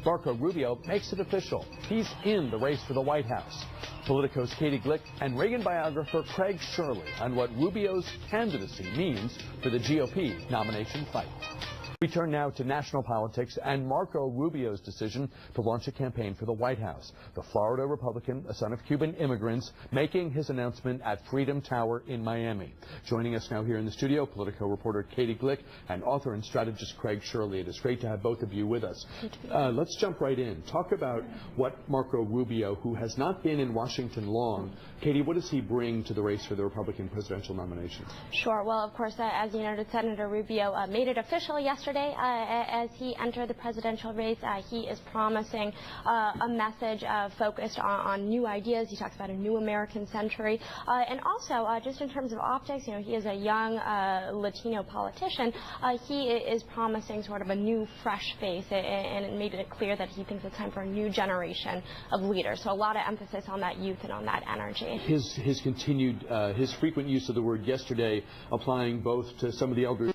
Marco Rubio makes it official. He's in the race for the White House. Politico's Katie Glick and Reagan biographer Craig Shirley on what Rubio's candidacy means for the GOP nomination fight. We turn now to national politics and Marco Rubio's decision to launch a campaign for the White House. The Florida Republican, a son of Cuban immigrants, making his announcement at Freedom Tower in Miami. Joining us now here in the studio, Politico reporter Katie Glick and author and strategist Craig Shirley. It is great to have both of you with us. Let's jump right in. Talk about what Marco Rubio, who has not been in Washington long, Katie, what does he bring to the race for the Republican presidential nomination? Sure. Well, of course, as you noted, Senator Rubio made it official yesterday as he entered the presidential race. He is promising a message focused on new ideas. He talks about a new American century. And also, just in terms of optics, you know, he is a young Latino politician. He is promising sort of a new, fresh face, and it made it clear that he thinks it's time for a new generation of leaders. So a lot of emphasis on that youth and on that energy. His continued, his frequent use of the word yesterday, applying both to some of the elders,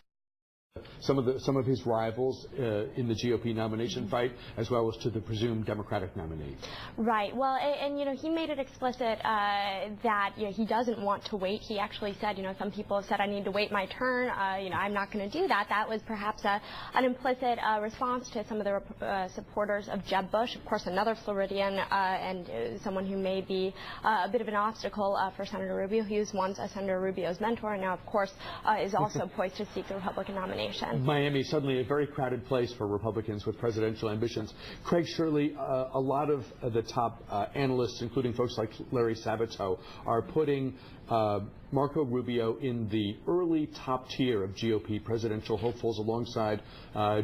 some of his rivals in the GOP nomination fight, as well as to the presumed Democratic nominee. Right. Well, and you know, he made it explicit that you know, he doesn't want to wait. He actually said, you know, some people have said I need to wait my turn. You know, I'm not going to do that. That was perhaps an implicit response to some of the supporters of Jeb Bush, of course, another Floridian and someone who may be a bit of an obstacle for Senator Rubio. He was once Senator Rubio's mentor, and now, of course, is also poised to seek the Republican nomination. Miami, suddenly a very crowded place for Republicans with presidential ambitions. Craig Shirley, a lot of the top analysts, including folks like Larry Sabato, are putting Marco Rubio in the early top tier of GOP presidential hopefuls alongside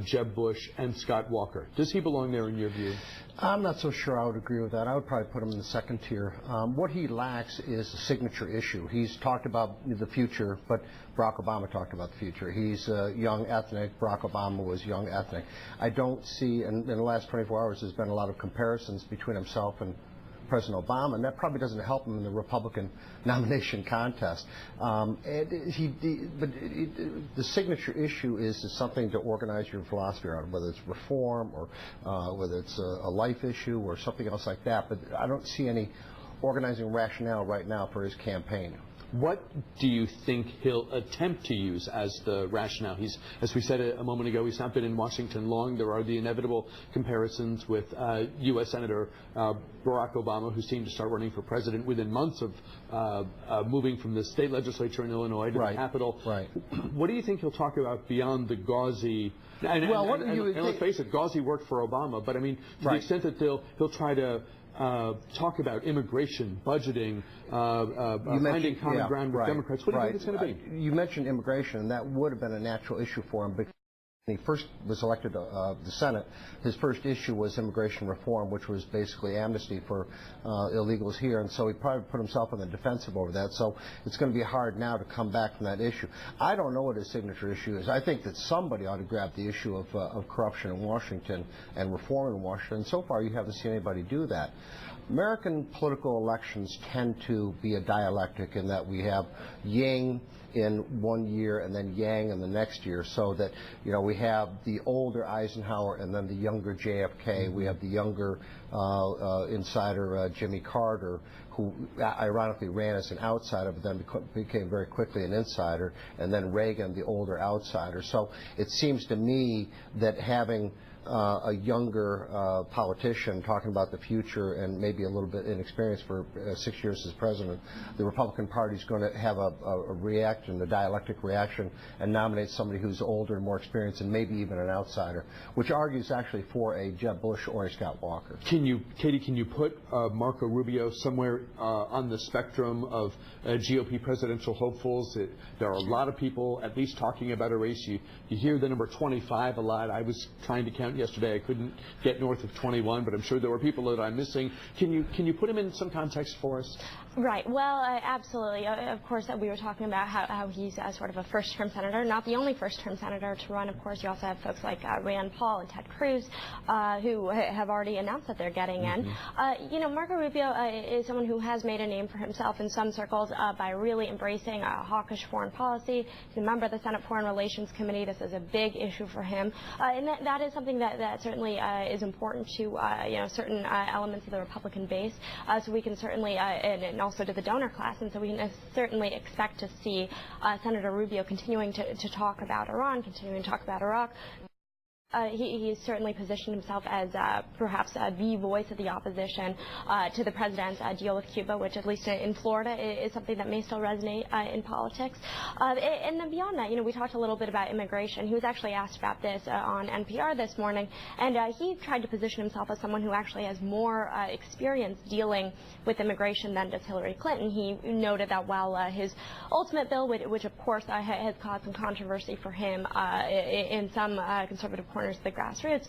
Jeb Bush and Scott Walker. Does he belong there in your view? I'm not so sure I would agree with that. I would probably put him in the second tier. What he lacks is a signature issue. He's talked about the future, but Barack Obama talked about the future. He's young ethnic. Barack Obama was young ethnic. I don't see, and in the last 24 hours, there's been a lot of comparisons between himself and President Obama, and that probably doesn't help him in the Republican nomination contest. But the signature issue is something to organize your philosophy around, whether it's reform or whether it's a life issue or something else like that. But I don't see any organizing rationale right now for his campaign. What do you think he'll attempt to use as the rationale? He's, as we said a moment ago, he's not been in Washington long. There are the inevitable comparisons with U.S. Senator Barack Obama, who seemed to start running for president within months of moving from the state legislature in Illinois to the Capitol. Right. What do you think he'll talk about beyond the gauzy? And let's face it, gauzy worked for Obama, but I mean, to the extent that he'll try to talk about immigration, budgeting, finding common ground with Democrats. What do you think it's going to be? You mentioned immigration, and that would have been a natural issue for him. When he first was elected to the Senate, his first issue was immigration reform, which was basically amnesty for illegals here, and so he probably put himself on the defensive over that. So it's going to be hard now to come back from that issue. I don't know what his signature issue is. I think that somebody ought to grab the issue of corruption in Washington and reform in Washington. So far, you haven't seen anybody do that. American political elections tend to be a dialectic in that we have yin in one year and then yang in the next year, so that, you know, we have the older Eisenhower and then the younger JFK. We have the younger insider Jimmy Carter, who ironically ran as an outsider but then became very quickly an insider, and then Reagan, the older outsider. So it seems to me that having a younger politician talking about the future and maybe a little bit inexperienced for 6 years as president, the Republican Party is going to have a reaction, a dialectic reaction, and nominate somebody who's older and more experienced and maybe even an outsider, which argues actually for a Jeb Bush or a Scott Walker. Katie, can you put Marco Rubio somewhere on the spectrum of GOP presidential hopefuls? There are a lot of people at least talking about a race. You hear the number 25 a lot. I was trying to count yesterday. I couldn't get north of 21, but I'm sure there were people that I'm missing. Can you put him in some context for us? Right. Well, absolutely. Of course, we were talking about how he's sort of a first-term senator, not the only first-term senator to run. Of course, you also have folks like Rand Paul and Ted Cruz, who have already announced that they're getting in. You know, Marco Rubio is someone who has made a name for himself in some circles by really embracing hawkish foreign policy. He's a member of the Senate Foreign Relations Committee. This is a big issue for him, and that is something something that certainly is important to certain elements of the Republican base. So we can certainly, and also to the donor class, and so we can certainly expect to see Senator Rubio continuing to talk about Iran, continuing to talk about Iraq. He's certainly positioned himself as perhaps the voice of the opposition to the president's deal with Cuba, which at least in Florida is something that may still resonate in politics. And then beyond that, we talked a little bit about immigration. He was actually asked about this on NPR this morning, and he tried to position himself as someone who actually has more experience dealing with immigration than does Hillary Clinton. He noted that while his ultimate bill, which of course has caused some controversy for him in some conservative corners of the grassroots,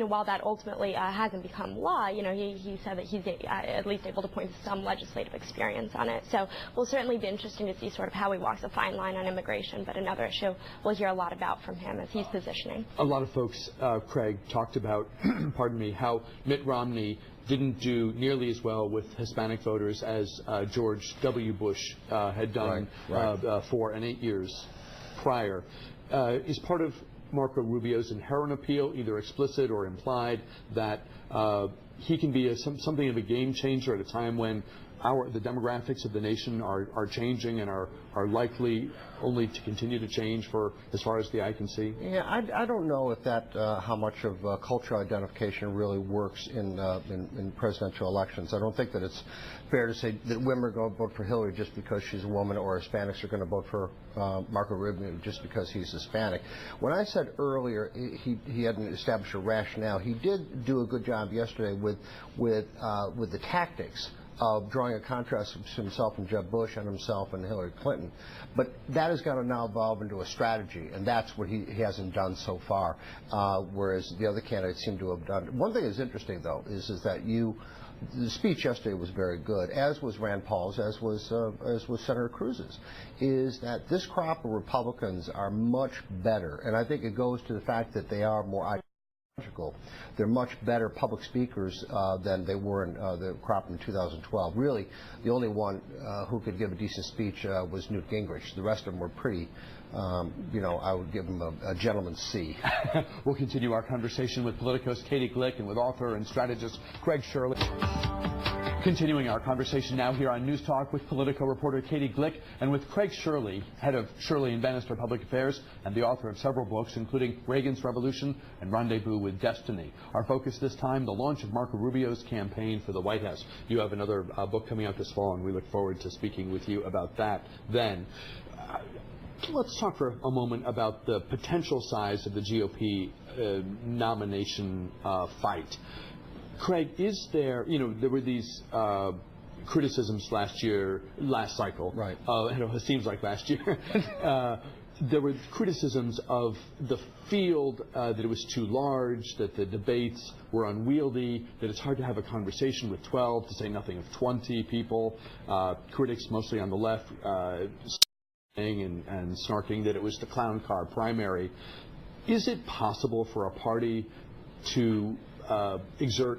while that ultimately hasn't become law, he said that he's at least able to point to some legislative experience on it. So will certainly be interesting to see sort of how he walks a fine line on immigration, but another issue we'll hear a lot about from him as he's positioning. A lot of folks, Craig, talked about, pardon me, how Mitt Romney didn't do nearly as well with Hispanic voters as George W. Bush had done right. 4 and 8 years prior. Is part of Marco Rubio's inherent appeal, either explicit or implied, that he can be something of a game changer at a time when the demographics of the nation are changing and are likely only to continue to change for as far as the eye can see? Yeah, I don't know if that how much of cultural identification really works in presidential elections. I don't think that it's fair to say that women are going to vote for Hillary just because she's a woman, or Hispanics are going to vote for Marco Rubio just because he's Hispanic. When I said earlier he hadn't established a rationale, he did do a good job yesterday with the tactics of drawing a contrast between himself and Jeb Bush and himself and Hillary Clinton. But that has got to now evolve into a strategy, and that's what he hasn't done so far, whereas the other candidates seem to have done. One thing that's interesting, though, is that the speech yesterday was very good, as was Rand Paul's, as was Senator Cruz's, is that this crop of Republicans are much better, and I think it goes to the fact that they are more ideological. They're much better public speakers than they were in the crop in 2012. Really, the only one who could give a decent speech was Newt Gingrich. The rest of them were pretty, I would give them a gentleman's C. We'll continue our conversation with Politico's Katie Glick and with author and strategist Craig Shirley. Continuing our conversation now here on News Talk with Politico reporter Katie Glick and with Craig Shirley, head of Shirley & Bannister Public Affairs and the author of several books, including Reagan's Revolution and Rendezvous with Destiny. Our focus this time, the launch of Marco Rubio's campaign for the White House. You have another book coming out this fall, and we look forward to speaking with you about that then. Let's talk for a moment about the potential size of the GOP nomination fight. Craig, is there, there were these criticisms last cycle. Right. It seems like last year. There were criticisms of the field, that it was too large, that the debates were unwieldy, that it's hard to have a conversation with 12, to say nothing of 20 people. Critics, mostly on the left, saying and snarking that it was the clown car primary. Is it possible for a party to exert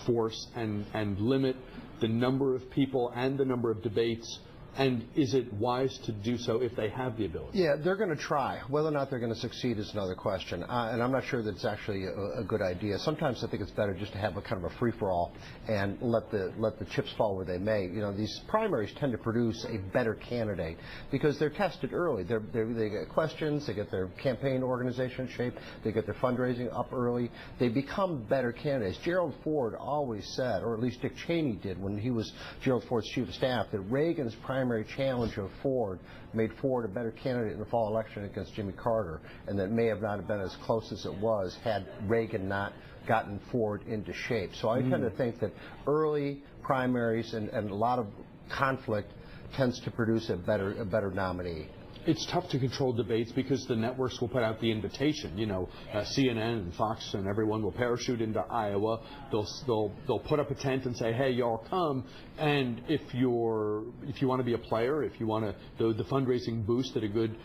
force and limit the number of people and the number of debates? And is it wise to do so if they have the ability? Yeah, they're going to try. Whether or not they're going to succeed is another question. And I'm not sure that it's actually a good idea. Sometimes I think it's better just to have a kind of a free-for-all and let the chips fall where they may. These primaries tend to produce a better candidate because they're tested early. They get questions, they get their campaign organization in shape, they get their fundraising up early. They become better candidates. Gerald Ford always said, or at least Dick Cheney did when he was Gerald Ford's chief of staff, that Reagan's primary challenge of Ford made Ford a better candidate in the fall election against Jimmy Carter, and that may have not been as close as it was had Reagan not gotten Ford into shape. So I tend to think that early primaries and a lot of conflict tends to produce a better nominee. It's tough to control debates because the networks will put out the invitation. CNN and Fox and everyone will parachute into Iowa. They'll put up a tent and say, "Hey, y'all come." And if you want to be a player, if you want the fundraising boost that a good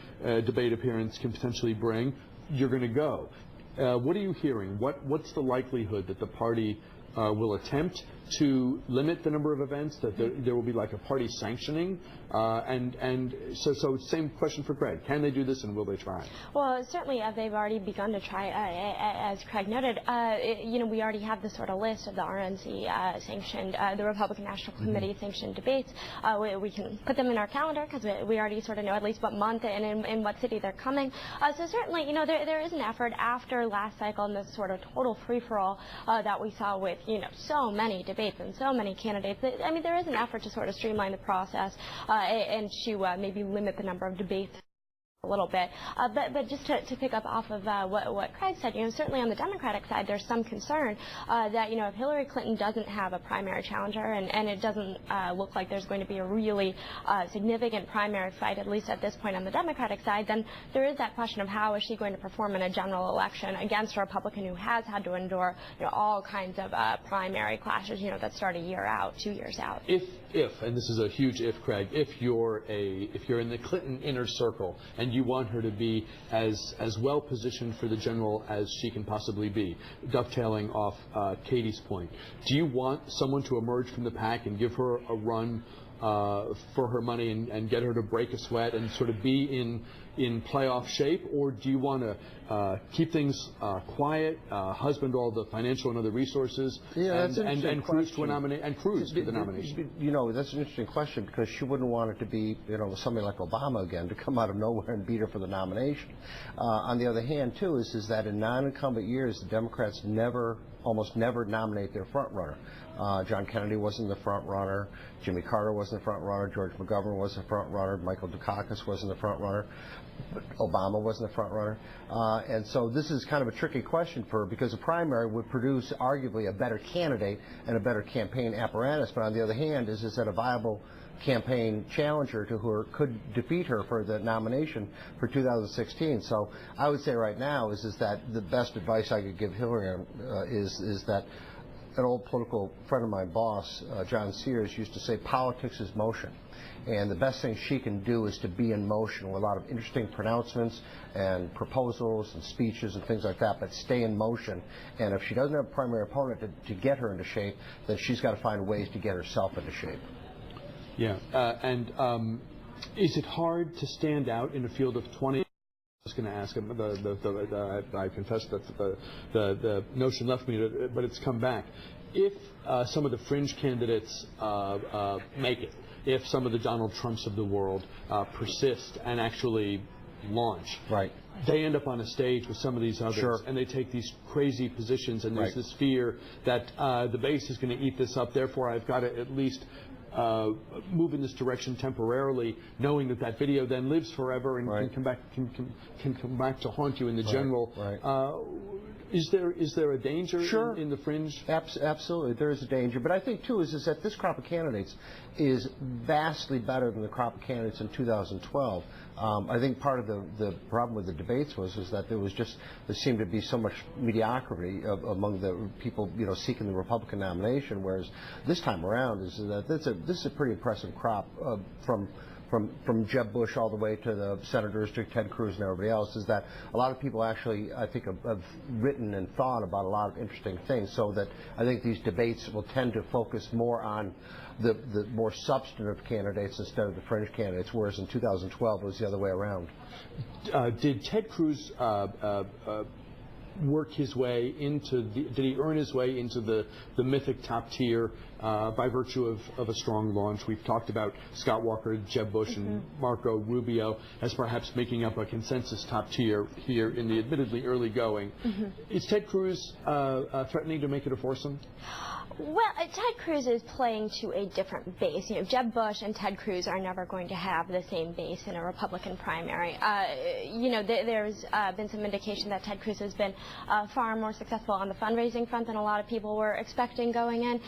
debate appearance can potentially bring, you're going to go. What are you hearing? What's the likelihood that the party will attempt to limit the number of events, that there will be like a party sanctioning, so same question for Craig. Can they do this, and will they try? Well, certainly they've already begun to try. As Craig noted, we already have this sort of list of the RNC sanctioned, the Republican National Committee sanctioned debates. We can put them in our calendar because we already sort of know at least what month and in what city they're coming. So certainly, there is an effort after last cycle and this sort of total free-for-all that we saw with, so many debates and so many candidates. I mean, there is an effort to sort of streamline the process and to maybe limit the number of debates a little bit. But just to pick up off of what Craig said, certainly on the Democratic side, there's some concern that, if Hillary Clinton doesn't have a primary challenger and it doesn't look like there's going to be a really significant primary fight, at least at this point on the Democratic side, then there is that question of how is she going to perform in a general election against a Republican who has had to endure, all kinds of primary clashes, that start a year out, 2 years out. If, and this is a huge if, Craig, if you're in the Clinton inner circle and you want her to be as well positioned for the general as she can possibly be, dovetailing off Katie's point, do you want someone to emerge from the pack and give her a run for her money and get her to break a sweat and sort of be in playoff shape, or do you want to keep things quiet, husband all the financial and other resources, and cruise to the nomination? That's an interesting question, because she wouldn't want it to be, somebody like Obama again to come out of nowhere and beat her for the nomination. On the other hand, too, is that in non-incumbent years, the Democrats almost never nominate their front runner. John Kennedy wasn't the front runner. Jimmy Carter wasn't the front runner. George McGovern was the front runner. Michael Dukakis wasn't the front runner. Obama wasn't the front runner. And so this is kind of a tricky question for her, because a primary would produce arguably a better candidate and a better campaign apparatus. But on the other hand, is that a viable campaign challenger to her could defeat her for the nomination for 2016. So I would say right now is that the best advice I could give Hillary is that an old political friend of my boss, John Sears, used to say politics is motion. And the best thing she can do is to be in motion with a lot of interesting pronouncements and proposals and speeches and things like that, but stay in motion. And if she doesn't have a primary opponent to get her into shape, then she's got to find ways to get herself into shape. Yeah, is it hard to stand out in a field of 20? I was going to ask him, I confess that the notion left me, but it's come back. If some of the fringe candidates make it, if some of the Donald Trumps of the world persist and actually launch, right, they end up on a stage with some of these others, sure, and they take these crazy positions, and there's right, this fear that the base is going to eat this up, therefore I've got to at least move in this direction temporarily, knowing that video then lives forever and right, can come back to haunt you in the right, general. Right. Is there a danger sure, in the fringe? Absolutely, there is a danger. But I think, too, is that this crop of candidates is vastly better than the crop of candidates in 2012. I think part of the problem with the debates was that there seemed to be so much mediocrity among the people seeking the Republican nomination, whereas this time around is that this is a pretty impressive crop from Jeb Bush all the way to the senators, to Ted Cruz and everybody else, is that a lot of people actually, I think, have written and thought about a lot of interesting things, so that I think these debates will tend to focus more on the more substantive candidates instead of the fringe candidates, whereas in 2012 it was the other way around. Did Ted Cruz work his way into did he earn his way into the mythic top tier by virtue of a strong launch? We've talked about Scott Walker, Jeb Bush, and Marco Rubio as perhaps making up a consensus top tier here in the admittedly early going. Is Ted Cruz threatening to make it a foursome? Well, Ted Cruz is playing to a different base. Jeb Bush and Ted Cruz are never going to have the same base in a Republican primary. There's been some indication that Ted Cruz has been far more successful on the fundraising front than a lot of people were expecting going in.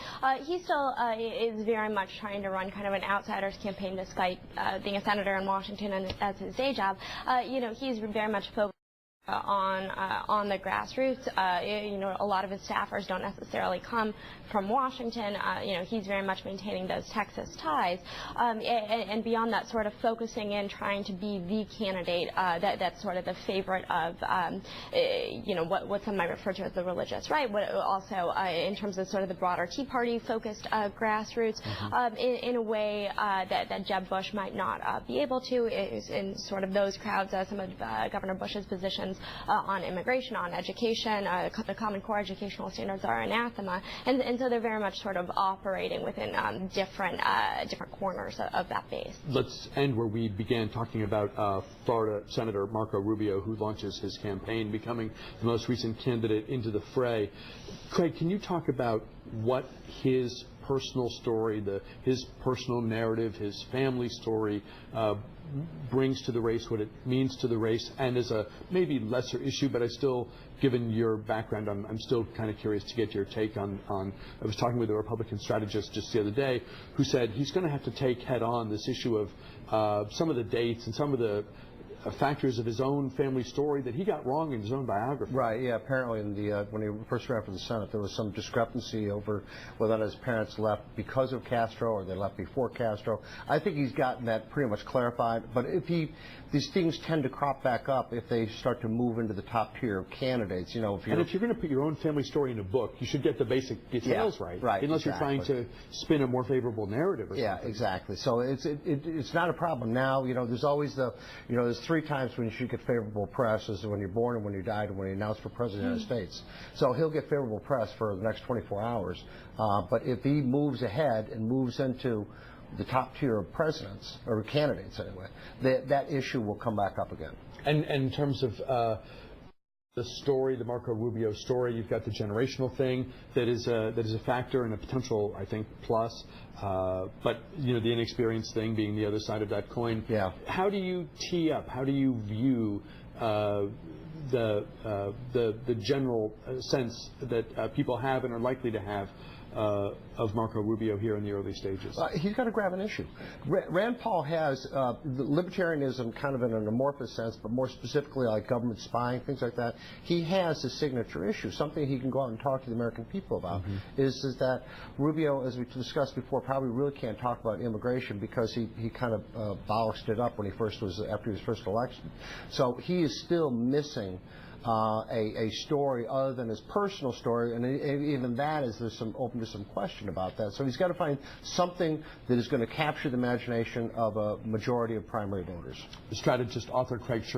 He still is very much trying to run kind of an outsider's campaign, despite being a senator in Washington and as his day job. He's very much focused on the grassroots. You know, a lot of his staffers don't necessarily come from Washington. You know, he's very much maintaining those Texas ties, and beyond that, sort of focusing in, trying to be the candidate that's sort of the favorite of, you know, what some might refer to as the religious right. But also in terms of sort of the broader Tea Party focused grassroots, in a way that Jeb Bush might not be able to. Is in sort of those crowds, some of Governor Bush's positions on immigration, on education, the Common Core educational standards are anathema, and so they're very much sort of operating within different corners of that base. Let's end where we began, talking about Florida Senator Marco Rubio, who launches his campaign, becoming the most recent candidate into the fray. Craig, can you talk about what his personal story, his personal narrative, his family story brings to the race, what it means to the race, and as a maybe lesser issue, but I still, given your background, I'm still kind of curious to get your take on. I was talking with a Republican strategist just the other day who said he's going to have to take head on this issue of some of the dates and some of the factors of his own family story that he got wrong in his own biography. Right, yeah, apparently in the, when he first ran for the Senate, there was some discrepancy over whether his parents left because of Castro or they left before Castro. I think he's gotten that pretty much clarified, but these things tend to crop back up if they start to move into the top tier of candidates. You know, if you're going to put your own family story in a book, you should get the basic details right, unless exactly. You're trying to spin a more favorable narrative or something. Yeah, exactly. So it's not a problem now. You know, there's always there's 3 times when you should get favorable press: is when you're born and when you died and when you announced for president of the United States. So he'll get favorable press for the next 24 hours. But if he moves ahead and moves into the top tier of presidents, or candidates anyway, that issue will come back up again. And in terms of the story, the Marco Rubio story, you've got the generational thing that is a factor and a potential, I think, plus. But you know, the inexperienced thing being the other side of that coin. Yeah. How do you tee up? How do you view the general sense that people have and are likely to have of Marco Rubio here in the early stages? He's got to grab an issue. Rand Paul has libertarianism kind of in an amorphous sense, but more specifically like government spying, things like that. He has a signature issue, something he can go out and talk to the American people about, is that Rubio, as we discussed before, probably really can't talk about immigration because he kind of bollocksed it up when after his first election. So he is still missing a story other than his personal story, and even that is open to some question about that. So he's got to find something that is going to capture the imagination of a majority of primary voters. The strategist, author Craig Shirley.